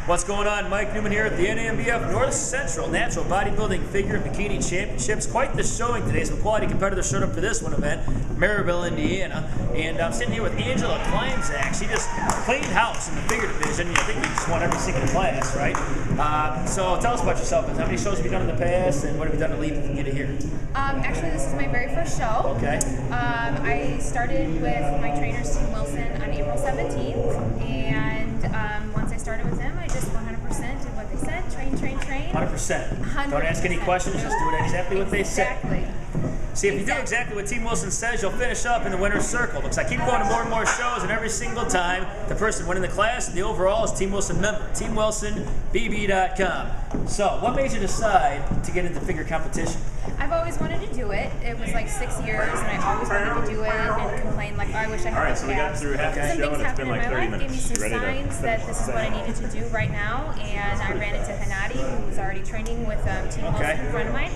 What's going on? Mike Neumann here at the NANBF North Central Natural Bodybuilding Figure and Bikini Championships. Quite the showing today. Some quality competitors showed up for this one event, Maryville, Indiana. And I'm sitting here with Angela Klimczak. She just cleaned house in the figure division. I think you just won every single class, right? So tell us about yourself. How many shows have you done in the past, and what have you done to lead to get it here? Actually, this is my very first show. Okay. I started with my trainer, Steve Wilson, on April 17th. And once I started with him, I just 100% did what they said. Train. 100%. Don't ask any questions, just do it exactly what they say. Exactly. See, if you do exactly what Team Wilson says, you'll finish up in the winner's circle. Because I keep going to more and more shows, and every single time, the person winning the class and the overall is Team Wilson member. TeamWilsonBB.com. So, what made you decide to get into figure competition? I've always wanted to do it. It was like 6 years, and I always wanted to do it and complain like, oh, I wish I had. All right, so we got through half the show, and it's been like 30 minutes. Gave me some signs that this is what I needed to do right now, and I ran into Hanadi, who was already training with Team Wilson, a friend of mine.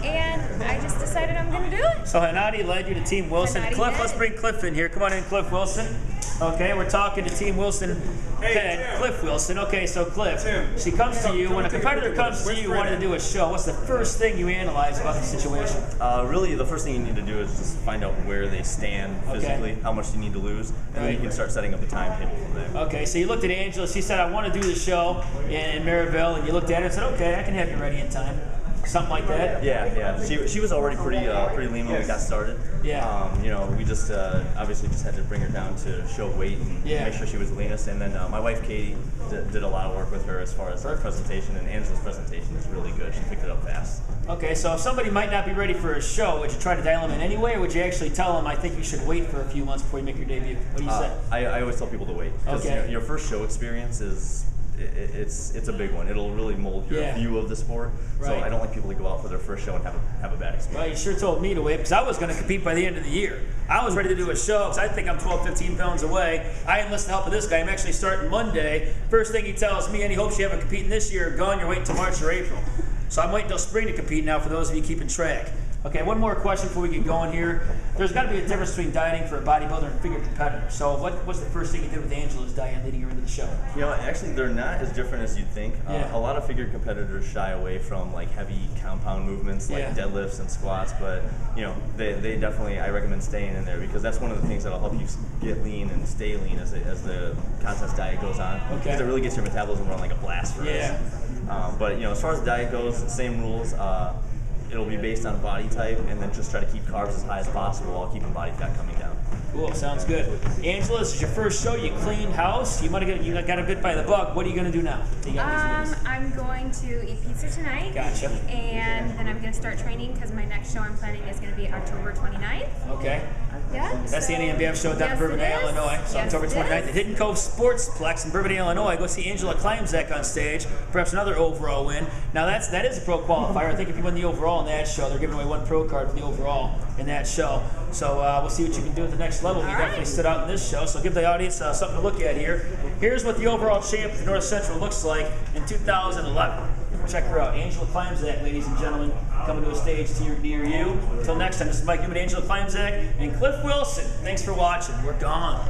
And I just decided I'm going to do it. So Hanadi led you to Team Wilson. Cliff, let's bring Cliff in here. Come on in, Cliff Wilson. Okay, we're talking to Team Wilson head, Cliff Wilson. Okay, so Cliff, she comes to you. When a competitor comes to you wanting to do a show, what's the first thing you analyze about the situation? Really, the first thing you need to do is just find out where they stand physically, how much you need to lose, and then you can start setting up the timetable from there. Okay, so you looked at Angela. She said, I want to do the show in Maryville, and you looked at her and said, okay, I can have you ready in time. Something like that? Yeah. She was already pretty lean when we got started. Yeah. You know, we just obviously just had to bring her down to show weight and make sure she was the leanest. And then my wife Katie did a lot of work with her as far as her presentation, and Angela's presentation is really good. She picked it up fast. Okay, so if somebody might not be ready for a show, would you try to dial them in anyway, or would you actually tell them, I think you should wait for a few months before you make your debut? What do you say? I always tell people to wait. Because your first show experience is it's a big one. It'll really mold your view of the sport. Right. So I don't like people to go out for their first show and have a bad experience. Well, you sure told me to wait, because I was going to compete by the end of the year. I was ready to do a show because I think I'm 12, 15 pounds away. I enlisted the help of this guy. I'm actually starting Monday. First thing he tells me, and he hopes you haven't competing this year, gone, you're waiting until March or April. So I'm waiting until spring to compete now for those of you keeping track. Okay, one more question before we get going here. There's got to be a difference between dieting for a bodybuilder and figure competitor. So what's the first thing you did with Angela's diet leading her into the show? You know, actually, they're not as different as you'd think. A lot of figure competitors shy away from like heavy compound movements like deadlifts and squats, but you know, they definitely, I recommend staying in there because that's one of the things that'll help you get lean and stay lean as the contest diet goes on. Okay. Because it really gets your metabolism run like a blast for us. But you know, as far as diet goes, same rules. It'll be based on body type, and then just try to keep carbs as high as possible while keeping body fat coming down. Cool, sounds good. Angela, this is your first show. You cleaned house. You got a bit by the bug. What are you going to do now? I'm going to eat pizza tonight. Gotcha. And then I'm going to start training because my next show I'm planning is going to be October 29th. Okay. Yeah. That's the NANBF show down in Bourbonnais, Illinois. So October 29th at Hidden Cove Sportsplex in Bourbonnais, Illinois. Go see Angela Klimczak on stage. Perhaps another overall win. Now that is a pro qualifier. I think if you win the overall in that show, they're giving away one pro card for the overall in that show. So we'll see what you can do at the next level. You definitely stood out in this show. So give the audience something to look at here. Here's what the overall champ of North Central looks like in 2011. Check her out. Angela Klimczak, ladies and gentlemen, coming to a stage near you. Until next time, this is Mike Neumann, Angela Klimczak, and Cliff Wilson. Thanks for watching. We're gone.